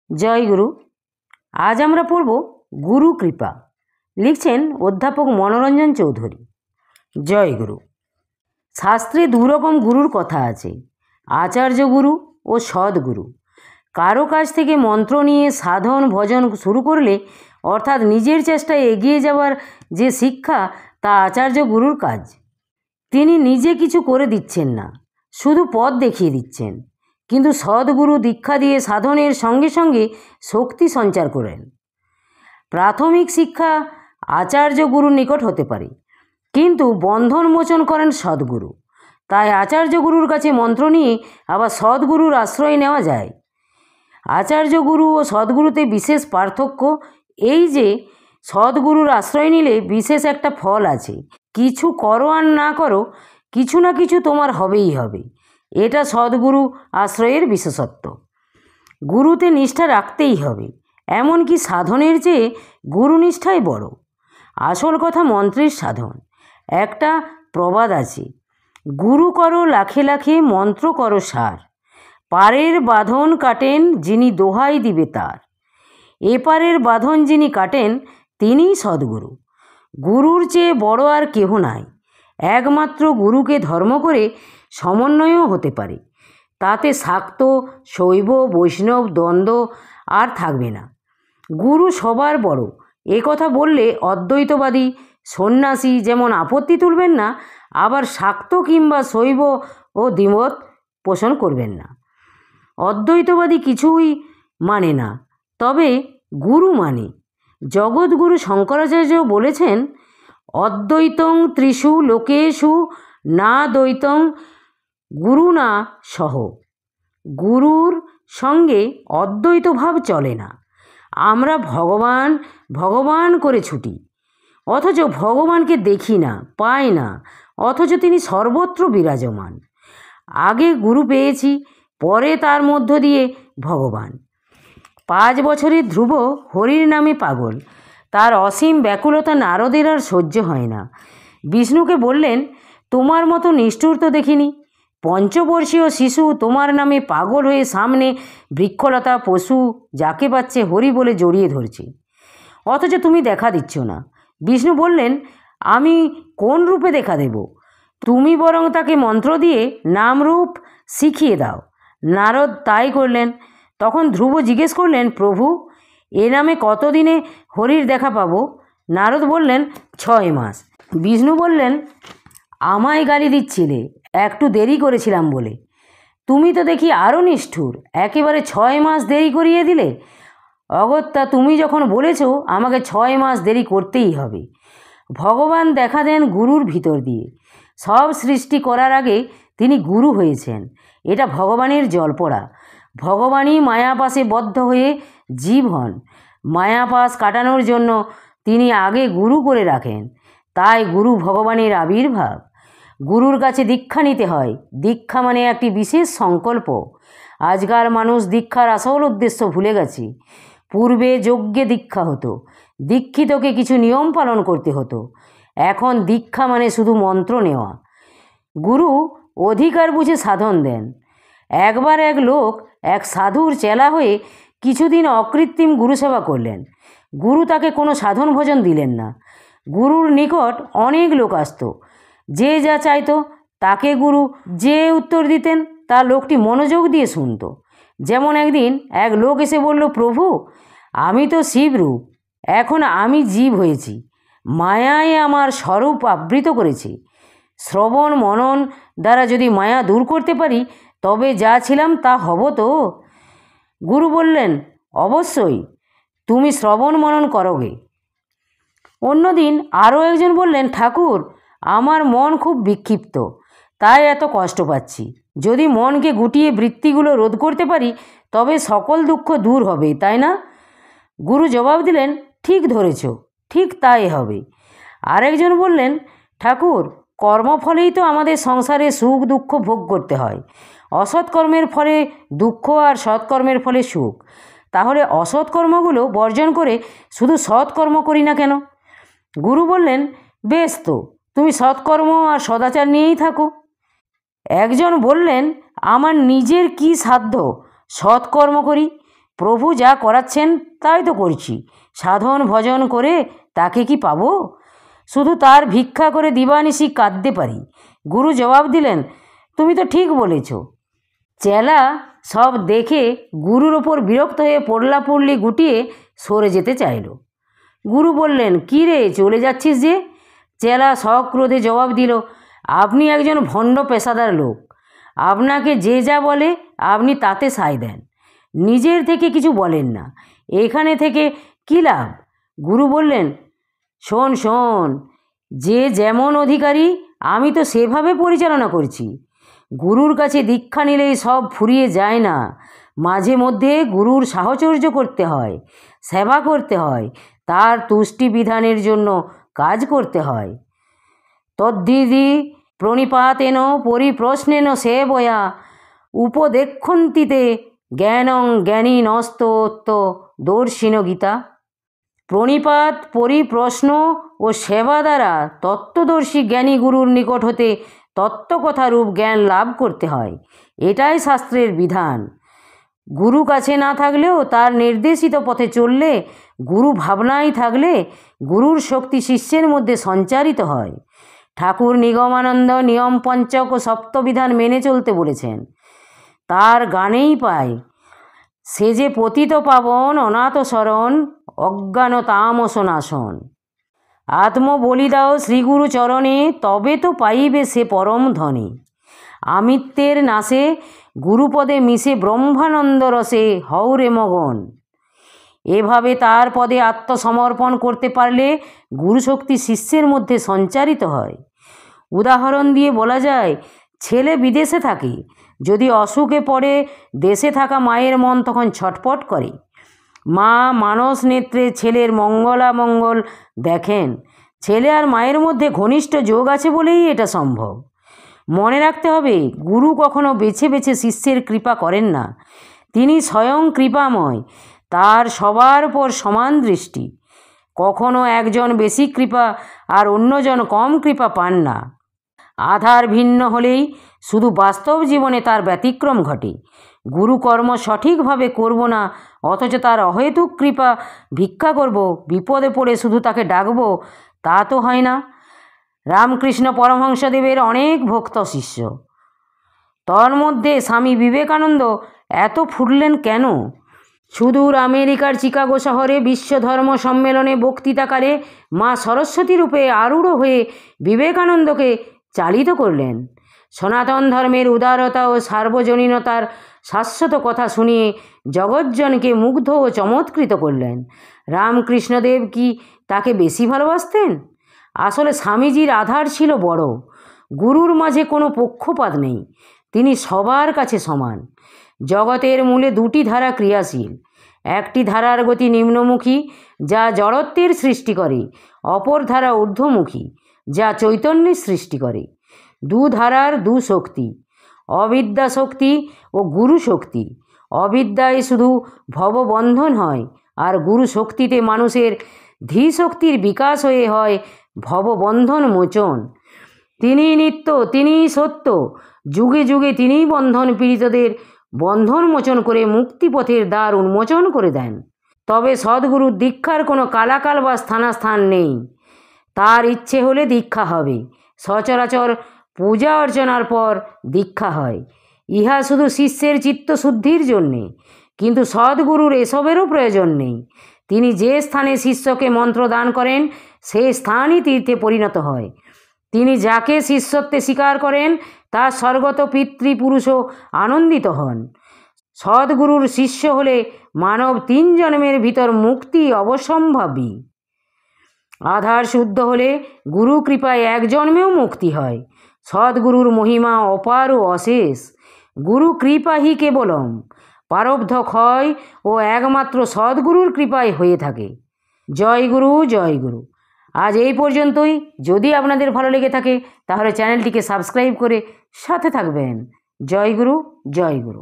জয় গুরু। আজ আমরা পড়ব গুরু কৃপা। লিখছেন অধ্যাপক মনোরঞ্জন চৌধুরী। জয় গুরু। শাস্ত্রে দুরকম গুরুর কথা আছে, আচার্য গুরু ও সদ্গুরু। কারো কাছ থেকে মন্ত্র নিয়ে সাধন ভজন শুরু করলে, অর্থাৎ নিজের চেষ্টায় এগিয়ে যাওয়ার যে শিক্ষা, তা আচার্য গুরুর কাজ। তিনি নিজে কিছু করে দিচ্ছেন না, শুধু পথ দেখিয়ে দিচ্ছেন। কিন্তু সদ্গুরু দীক্ষা দিয়ে সাধনের সঙ্গে সঙ্গে শক্তি সঞ্চার করেন। প্রাথমিক শিক্ষা আচার্য গুরুর নিকট হতে পারে, কিন্তু বন্ধন মোচন করেন সদ্গুরু। তাই আচার্য গুরুর কাছে মন্ত্র নিয়ে আবার সদ্গুরুর আশ্রয় নেওয়া যায়। আচার্য গুরু ও সদ্গুরুতে বিশেষ পার্থক্য এই যে, সদ্গুরুর আশ্রয় নিলে বিশেষ একটা ফল আছে। কিছু করো আর না করো, কিছু না কিছু তোমার হবেই হবে। এটা সদ্গুরু আশ্রয়ের বিশেষত্ব। গুরুতে নিষ্ঠা রাখতেই হবে, এমনকি সাধনের চেয়ে গুরুনিষ্ঠাই বড়। আসল কথা মন্ত্রের সাধন। একটা প্রবাদ আছে, গুরু করো লাখে লাখে, মন্ত্র করো সার। পারের বাঁধন কাটেন যিনি, দোহাই দিবে তার। এপারের বাঁধন যিনি কাটেন, তিনিই সদ্গুরু। গুরুর চেয়ে বড় আর কেহ নাই। একমাত্র গুরুকে ধর্ম করে সমন্বয়ও হতে পারে। তাতে শাক্ত শৈব বৈষ্ণব দ্বন্দ্ব আর থাকবে না। গুরু সবার বড় এ কথা বললে অদ্বৈতবাদী সন্ন্যাসী যেমন আপত্তি তুলবেন না, আবার শাক্ত কিংবা শৈব ও দ্বিমত পোষণ করবেন না। অদ্বৈতবাদী কিছুই মানে না, তবে গুরু মানে। জগৎগুরু শঙ্করাচার্য বলেছেন, অদ্বৈতং ত্রিষু লোকেষু না দ্বৈতং গুরুনা সহ। গুরুর সঙ্গে অদ্বৈত ভাব চলে না। আমরা ভগবান ভগবান করে ছুটি, অথচ ভগবানকে দেখি না, পাই না, অথচ তিনি সর্বত্র বিরাজমান। আগে গুরু পেয়েছি, পরে তার মধ্য দিয়ে ভগবান। 5 বছরের ধ্রুব হরির নামে পাগল। তার অসীম ব্যাকুলতা নারদের আর সহ্য হয় না। বিষ্ণুকে বললেন, তোমার মতো নিষ্ঠুর তো দেখিনি। 5 বর্ষীয় শিশু তোমার নামে পাগল হয়ে সামনে বৃক্ষলতা পশু যাকে পাচ্ছে হরি বলে জড়িয়ে ধরছে, অথচ তুমি দেখা দিচ্ছ না। বিষ্ণু বললেন, আমি কোন রূপে দেখা দেব? তুমি বরং তাকে মন্ত্র দিয়ে নামরূপ শিখিয়ে দাও। নারদ তাই করলেন। তখন ধ্রুব জিজ্ঞেস করলেন, প্রভু, এ নামে কতদিনে হরির দেখা পাবো? নারদ বললেন, 6 মাস। বিষ্ণু বললেন, আমায় গালি দিচ্ছিলে একটু দেরি করেছিলাম বলে। তুমি তো দেখি আরও নিষ্ঠুর, একেবারে 6 মাস দেরি করিয়ে দিলে। অগত্যা, তুমি যখন বলেছ আমাকে 6 মাস দেরি করতেই হবে। ভগবান দেখা দেন গুরুর ভিতর দিয়ে। সব সৃষ্টি করার আগে তিনি গুরু হয়েছেন। এটা ভগবানের জলপড়া। ভগবানই মায়াপাশে বদ্ধ হয়ে জীব হন। মায়াপাশ কাটানোর জন্য তিনি আগে গুরু করে রাখেন। তাই গুরু ভগবানের আবির্ভাব। গুরুর কাছে দীক্ষা নিতে হয়। দীক্ষা মানে একটি বিশেষ সংকল্প। আজকাল মানুষ দীক্ষার আসল উদ্দেশ্য ভুলে গেছে। পূর্বে যজ্ঞে দীক্ষা হতো, দীক্ষিতকে কিছু নিয়ম পালন করতে হতো। এখন দীক্ষা মানে শুধু মন্ত্র নেওয়া। গুরু অধিকার বুঝে সাধন দেন। একবার এক লোক এক সাধুর চেলা হয়ে কিছুদিন অকৃত্রিম গুরুসেবা করলেন। গুরু তাকে কোনো সাধন ভোজন দিলেন না। গুরুর নিকট অনেক লোক আসত, যে যা চাইতো তাকে গুরু যে উত্তর দিতেন তা লোকটি মনোযোগ দিয়ে শুনত। যেমন একদিন এক লোক এসে বলল, প্রভু, আমি তো শিবরূপ, এখন আমি জীব হয়েছি। মায়ায় আমার স্বরূপ আবৃত করেছে। শ্রবণ মনন দ্বারা যদি মায়া দূর করতে পারি, তবে যা ছিলাম তা হব তো? গুরু বললেন, অবশ্যই, তুমি শ্রবণ মনন করোগে। অন্যদিন আরও একজন বললেন, ঠাকুর, আমার মন খুব বিক্ষিপ্ত, তাই এত কষ্ট পাচ্ছি। যদি মনকে গুটিয়ে বৃত্তিগুলো রোধ করতে পারি, তবে সকল দুঃখ দূর হবে, তাই না? গুরু জবাব দিলেন, ঠিক ধরেছ, ঠিক তাই হবে। আরেকজন বললেন, ঠাকুর, কর্মফলেই তো আমাদের সংসারে সুখ দুঃখ ভোগ করতে হয়। অসৎকর্মের ফলে দুঃখ আর সৎকর্মের ফলে সুখ। তাহলে অসৎকর্মগুলো বর্জন করে শুধু সৎকর্ম করি না কেন? গুরু বললেন, বেশ তো, তুমি সৎকর্ম আর সদাচার নিয়েই থাকো। একজন বললেন, আমার নিজের কি সাধ্য সৎকর্ম করি? প্রভু যা করাচ্ছেন তাই তো করছি, সাধন ভজন করে তাকে কি পাবো? শুধু তার ভিক্ষা করে দিবানিশি কাঁদতে পারি। গুরু জবাব দিলেন, তুমি তো ঠিক বলেছ। চেলা সব দেখে গুরুর ওপর বিরক্ত হয়ে পড়লাপড়লি গুটিয়ে সরে যেতে চাইল। গুরু বললেন, কী রে, চলে যাচ্ছিস যে? চেলা সক্রোধে জবাব দিল, আপনি একজন ভণ্ড পেশাদার লোক। আপনাকে যে যা বলে আপনি তাতে সায় দেন, নিজের থেকে কিছু বলেন না। এখানে থেকে কী লাভ? গুরু বললেন, শোন শোন, যে যেমন অধিকারী আমি তো সেভাবে পরিচালনা করছি। গুরুর কাছে দীক্ষা নিলেই সব ফুরিয়ে যায় না। মাঝে মধ্যে গুরুর সাহচর্য করতে হয়, সেবা করতে হয়, তার তুষ্টি বিধানের জন্য কাজ করতে হয়। তদ্ধিদি প্রণিপাতেন পরিপ্রশ্নেন সেবয়া উপদেক্ষন্তিতে জ্ঞানং জ্ঞানী নস্তোত্ত দর্শিন গীতা। প্রণিপাত, পরিপ্রশ্ন ও সেবা দ্বারা তত্ত্বদর্শী জ্ঞানী গুরুর নিকট হতে তত্ত্বকথারূপ জ্ঞান লাভ করতে হয়। এটাই শাস্ত্রের বিধান। গুরু কাছে না থাকলেও তার নির্দেশিত পথে চললে, গুরু ভাবনায় থাকলে গুরুর শক্তি শিষ্যের মধ্যে সঞ্চারিত হয়। ঠাকুর নিগমানন্দ নিয়ম পঞ্চক ও সপ্তবিধান মেনে চলতে বলেছেন, তার গানেই পায়। সে যে পতিত পাবন অনাথ শরণ অজ্ঞান তামস নাশন। আত্মবলি দাও শ্রীগুরু চরণে, তবে তো পাইবে সে পরম ধনে। আমিত্বের নাশে গুরুপদে মিশে ব্রহ্মানন্দ রসে হৌরে মগন। এভাবে তার পদে আত্মসমর্পণ করতে পারলে গুরুশক্তি শিষ্যের মধ্যে সঞ্চারিত হয়। উদাহরণ দিয়ে বলা যায়, ছেলে বিদেশে থাকে, যদি অসুখে পড়ে দেশে থাকা মায়ের মন তখন ছটপট করে। মা মানস নেত্রে ছেলের মঙ্গলামঙ্গল দেখেন। ছেলে আর মায়ের মধ্যে ঘনিষ্ঠ যোগ আছে বলেই এটা সম্ভব। মনে রাখতে হবে, গুরু কখনো বেছে বেছে শিষ্যের কৃপা করেন না। তিনি স্বয়ং কৃপাময়, তার সবার পর সমান দৃষ্টি। কখনো একজন বেশি কৃপা আর অন্যজন কম কৃপা পান না। আধার ভিন্ন হলেই শুধু বাস্তব জীবনে তার ব্যতিক্রম ঘটে। গুরুকর্ম সঠিকভাবে করব না, অথচ তার অহেতুক কৃপা ভিক্ষা করব, বিপদে পড়ে শুধু তাকে ডাকব, তা তো হয় না। রামকৃষ্ণ পরমহংসদেবের অনেক ভক্ত শিষ্য, তন্মধ্যে স্বামী বিবেকানন্দ এত ফুটলেন কেন? সুদূর আমেরিকার চিকাগো শহরে বিশ্ব ধর্ম সম্মেলনে বক্তৃতাকারে মা সরস্বতী রূপে আরূঢ় হয়ে বিবেকানন্দকে চালিত করলেন। সনাতন ধর্মের উদারতা ও সার্বজনীনতার শাশ্বত কথা শুনিয়ে জগজ্জনকে মুগ্ধ ও চমৎকৃত করলেন। রামকৃষ্ণদেব কি তাকে বেশি ভালোবাসতেন? আসলে স্বামীজির আধার ছিল বড়। গুরুর মাঝে কোনো পক্ষপাত নেই, তিনি সবার কাছে সমান। জগতের মূলে দুটি ধারা ক্রিয়াশীল। একটি ধারার গতি নিম্নমুখী, যা জড়ত্বের সৃষ্টি করে, অপর ধারা ঊর্ধ্বমুখী, যা চৈতন্যের সৃষ্টি করে। দু ধারার দু শক্তি, অবিদ্যা শক্তি ও গুরু শক্তি। অবিদ্যায় শুধু ভববন্ধন হয়, আর গুরু শক্তিতে মানুষের ধীশক্তির বিকাশ হয়ে হয় ভববন্ধন মোচন। তিনিই নিত্য, তিনিই সত্য, যুগে যুগে তিনিই বন্ধন পীড়িতদের বন্ধন মোচন করে মুক্তিপথের দ্বার উন্মোচন করে দেন। তবে সদ্গুরুর দীক্ষার কোনো কালাকাল বা স্থানাস্থান নেই। তার ইচ্ছে হলে দীক্ষা হবে। সচরাচর পূজা অর্চনার পর দীক্ষা হয়। ইহা শুধু শিষ্যের চিত্তশুদ্ধির জন্যে, কিন্তু সদ্গুরুর এসবেরও প্রয়োজন নেই। তিনি যে স্থানে শিষ্যকে মন্ত্র দান করেন, সেই স্থানই তীর্থে পরিণত হয়। তিনি যাকে শিষ্যত্বে স্বীকার করেন, তার স্বর্গত পিতৃপুরুষও আনন্দিত হন। সদ্গুরুর শিষ্য হলে মানব 3 জন্মের ভিতর মুক্তি অবশ্যম্ভাবী। আধার শুদ্ধ হলে গুরু কৃপায় 1 জন্মেও মুক্তি হয়। সদ্গুরুর মহিমা অপার ও অশেষ। গুরু কৃপাহি কেবলম, প্রারব্ধ ক্ষয় ও একমাত্র সদ্গুরুর কৃপায় হয়ে থাকে। জয় গুরু, জয় গুরু। আজ এই পর্যন্তই। যদি আপনাদের ভালো লেগে থাকে তাহলে চ্যানেলটিকে সাবস্ক্রাইব করে সাথে থাকবেন। জয় গুরু, জয় গুরু।